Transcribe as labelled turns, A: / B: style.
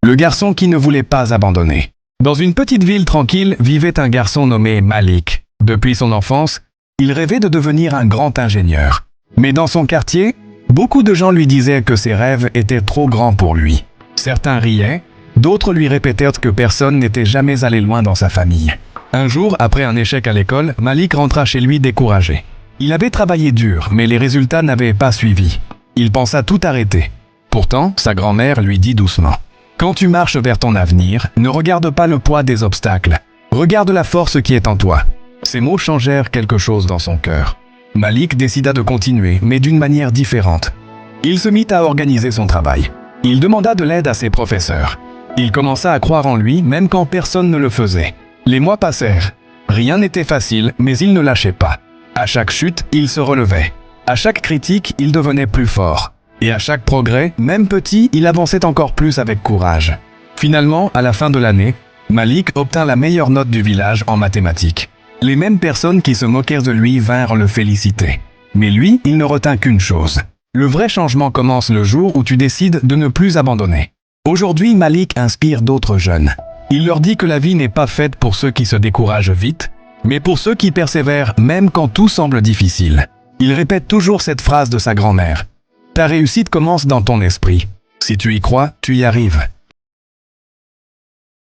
A: le garçon qui ne voulait pas abandonner. Dans une petite ville tranquille vivait un garçon nommé Malik. Depuis son enfance, il rêvait de devenir un grand ingénieur. Mais dans son quartier, beaucoup de gens lui disaient que ses rêves étaient trop grands pour lui. Certains riaient, d'autres lui répétèrent que personne n'était jamais allé loin dans sa famille. Un jour, après un échec à l'école, Malik rentra chez lui découragé. Il avait travaillé dur, mais les résultats n'avaient pas suivi. Il pensa tout arrêter. Pourtant, sa grand-mère lui dit doucement: « Quand tu marches vers ton avenir, ne regarde pas le poids des obstacles. Regarde la force qui est en toi. » Ces mots changèrent quelque chose dans son cœur. Malik décida de continuer, mais d'une manière différente. Il se mit à organiser son travail. Il demanda de l'aide à ses professeurs. Il commença à croire en lui, même quand personne ne le faisait. Les mois passèrent. Rien n'était facile, mais il ne lâchait pas. À chaque chute, il se relevait. À chaque critique, il devenait plus fort. Et à chaque progrès, même petit, il avançait encore plus avec courage. Finalement, à la fin de l'année, Malik obtint la meilleure note du village en mathématiques. Les mêmes personnes qui se moquèrent de lui vinrent le féliciter. Mais lui, il ne retint qu'une chose. Le vrai changement commence le jour où tu décides de ne plus abandonner. Aujourd'hui, Malik inspire d'autres jeunes. Il leur dit que la vie n'est pas faite pour ceux qui se découragent vite, mais pour ceux qui persévèrent même quand tout semble difficile. Il répète toujours cette phrase de sa grand-mère: « Ta réussite commence dans ton esprit. Si tu y crois, tu y arrives. »